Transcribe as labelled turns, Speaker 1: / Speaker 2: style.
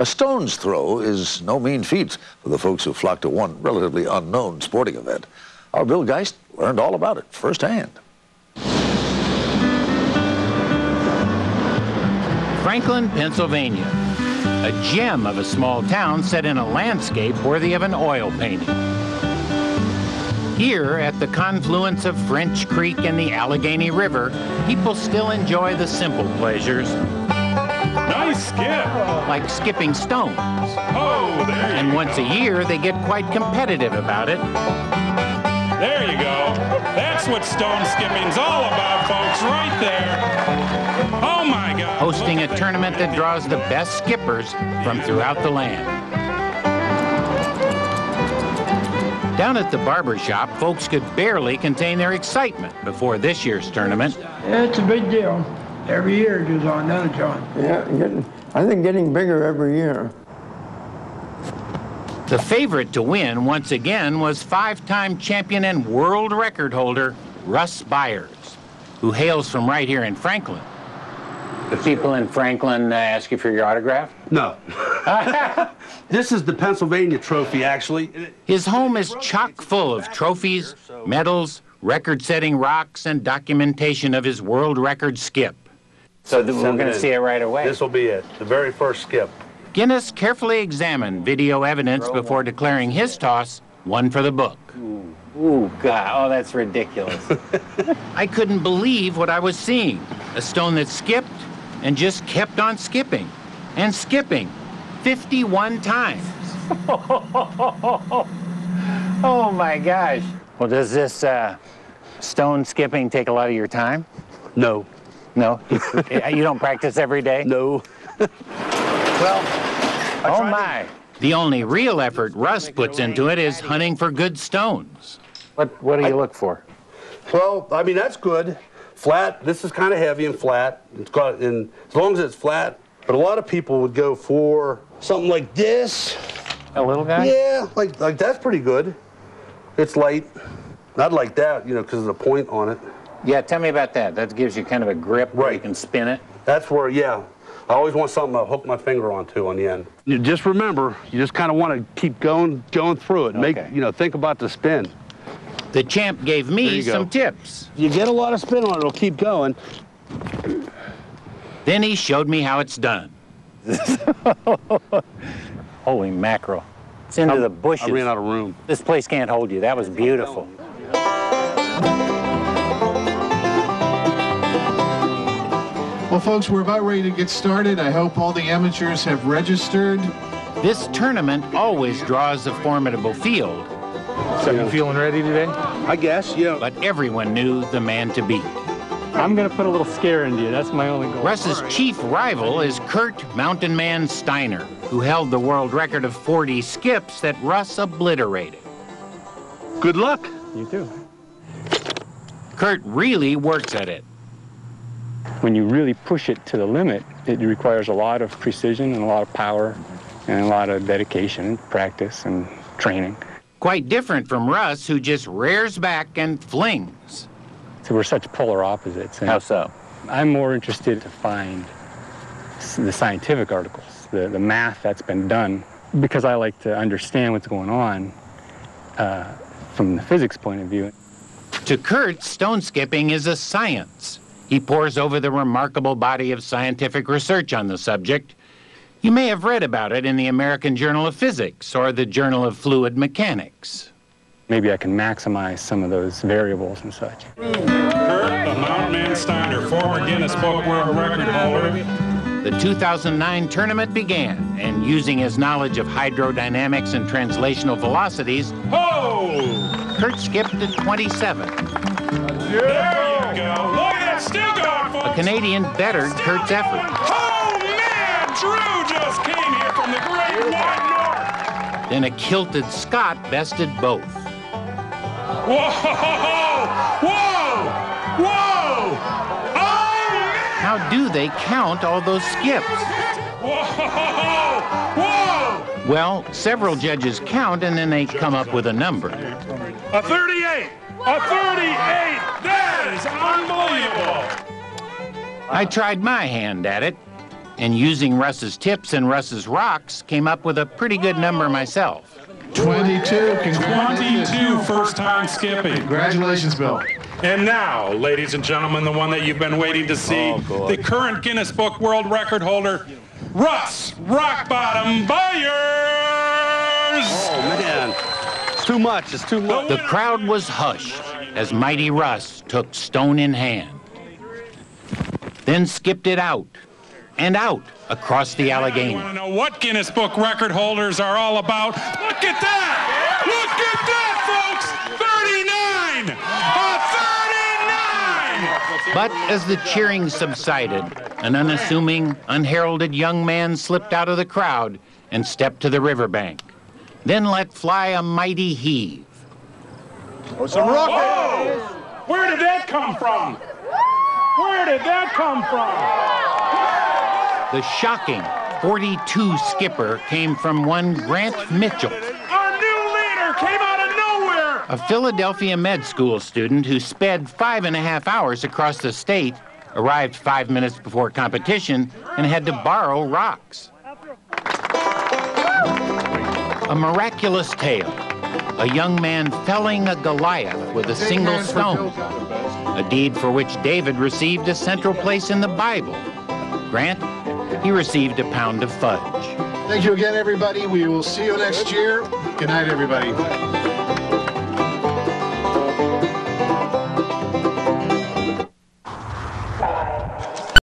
Speaker 1: A stone's throw is no mean feat for the folks who flock to one relatively unknown sporting event. Our Bill Geist learned all about it firsthand.
Speaker 2: Franklin, Pennsylvania, a gem of a small town set in a landscape worthy of an oil painting. Here, at the confluence of French Creek and the Allegheny River, people still enjoy the simple pleasures.
Speaker 3: Nice skip!
Speaker 2: Like skipping stones.
Speaker 3: Oh, there you
Speaker 2: And
Speaker 3: go.
Speaker 2: once a year, they get quite competitive about it.
Speaker 3: There you go. That's what stone skipping's all about, folks, right there. Oh, my God.
Speaker 2: Hosting a tournament that draws the best skippers from throughout the land. Down at the barber shop, folks could barely contain their excitement before this year's tournament.
Speaker 4: It's a big deal. Every year it goes on, doesn't it, John?
Speaker 5: Yeah, I think getting bigger every year.
Speaker 2: The favorite to win once again was five-time champion and world record holder Russ Byers, who hails from right here in Franklin. The people in Franklin ask you for your autograph?
Speaker 6: No. This is the Pennsylvania trophy, actually.
Speaker 2: His home is chock full of trophies, medals, record-setting rocks, and documentation of his world record skip.
Speaker 7: So we're going to see it right away.
Speaker 6: This will be it, the very first skip.
Speaker 2: Guinness carefully examined video evidence before declaring his toss one for the book.
Speaker 7: Ooh, God. Oh, that's ridiculous.
Speaker 2: I couldn't believe what I was seeing. A stone that skipped and just kept on skipping and skipping 51 times.
Speaker 7: Oh, my gosh. Well, does this stone skipping take a lot of your time?
Speaker 6: No.
Speaker 7: No? You don't practice every day?
Speaker 6: No.
Speaker 7: Well, oh, my.
Speaker 2: The only real effort Russ puts into it is hunting for good stones.
Speaker 7: What do you look for?
Speaker 6: Well, I mean, that's good. Flat, this is kind of heavy and flat. It's got, and as long as it's flat, but a lot of people would go for something like this.
Speaker 7: A little guy?
Speaker 6: Yeah, like that's pretty good. It's light. Not like that, you know, because of the point on it.
Speaker 7: Yeah, tell me about that. That gives you kind of a grip where you
Speaker 6: Right.
Speaker 7: can spin it.
Speaker 6: That's where, yeah. I always want something to hook my finger onto on the end. You just remember, you just kind of want to keep going through it. Make,
Speaker 7: Okay.
Speaker 6: you know, think about the spin.
Speaker 2: The champ gave
Speaker 6: There
Speaker 2: me
Speaker 6: you go.
Speaker 2: some tips.
Speaker 6: You get a lot of spin on it, it'll keep going.
Speaker 2: Then he showed me how it's done.
Speaker 7: Holy mackerel. It's into the bushes.
Speaker 6: I ran out of room.
Speaker 7: This place can't hold you. That was beautiful.
Speaker 8: Well, folks, we're about ready to get started. I hope all the amateurs have registered.
Speaker 2: This tournament always draws a formidable field,
Speaker 9: So you feeling ready today?
Speaker 6: I guess, yeah.
Speaker 2: but everyone knew the man to beat.
Speaker 9: I'm going to put a little scare into you. That's my only goal.
Speaker 2: Russ's chief rival is Kurt Mountain Man Steiner, who held the world record of 40 skips that Russ obliterated.
Speaker 6: Good luck.
Speaker 9: You too.
Speaker 2: Kurt really works at it.
Speaker 9: When you really push it to the limit, it requires a lot of precision and a lot of power and a lot of dedication and practice and training.
Speaker 2: Quite different from Russ, who just rears back and flings.
Speaker 9: So we're such polar opposites. And
Speaker 7: How so?
Speaker 9: I'm more interested to find the scientific articles, the math that's been done, because I like to understand what's going on from the physics point of view.
Speaker 2: To Kurt, stone skipping is a science. He pores over the remarkable body of scientific research on the subject. You may have read about it in the American Journal of Physics or the Journal of Fluid Mechanics.
Speaker 9: Maybe I can maximize some of those variables and such.
Speaker 3: Kurt, the Mountain Man Steiner, former Guinness Book World Record holder.
Speaker 2: The 2009 tournament began, and using his knowledge of hydrodynamics and translational velocities,
Speaker 3: Oh!
Speaker 2: Kurt skipped at 27.
Speaker 3: There you go. Look at that. Still going, folks.
Speaker 2: A Canadian bettered Kurt's effort.
Speaker 3: Oh, man! Drew just came here from the great white north.
Speaker 2: Then a kilted Scot bested both.
Speaker 3: Whoa! Whoa! Whoa! Oh, man!
Speaker 2: How do they count all those skips?
Speaker 3: Whoa! Whoa!
Speaker 2: Well, several judges count and then they come up with a number.
Speaker 3: A 38! A 38! That is unbelievable!
Speaker 2: I tried my hand at it. And using Russ's tips and Russ's rocks, came up with a pretty good number myself.
Speaker 8: 22.
Speaker 3: 22 first-time skipping.
Speaker 8: Congratulations, Bill.
Speaker 3: And now, ladies and gentlemen, the one that you've been waiting to see, the current Guinness Book World Record holder, Russ Rock Bottom Byers!
Speaker 6: Oh, man. It's too much. It's too much.
Speaker 2: The crowd was hushed as mighty Russ took stone in hand, then skipped it out and out across the Allegheny.
Speaker 3: You want to know what Guinness Book record holders are all about? Look at that! Look at that, folks! 39! A 39!
Speaker 2: But as the cheering subsided, an unassuming, unheralded young man slipped out of the crowd and stepped to the riverbank, then let fly a mighty heave.
Speaker 3: Oh, some rocket! Whoa! Where did that come from? Where did that come from?
Speaker 2: The shocking 42 skipper came from one Grant Mitchell,
Speaker 3: Our new leader came out of nowhere!
Speaker 2: a Philadelphia med school student who sped 5.5 hours across the state, arrived 5 minutes before competition, and had to borrow rocks. A miraculous tale. A young man felling a Goliath with a single stone. A deed for which David received a central place in the Bible. Grant, he received a pound of fudge.
Speaker 8: Thank you again, everybody. We will see you next year. Good night, everybody.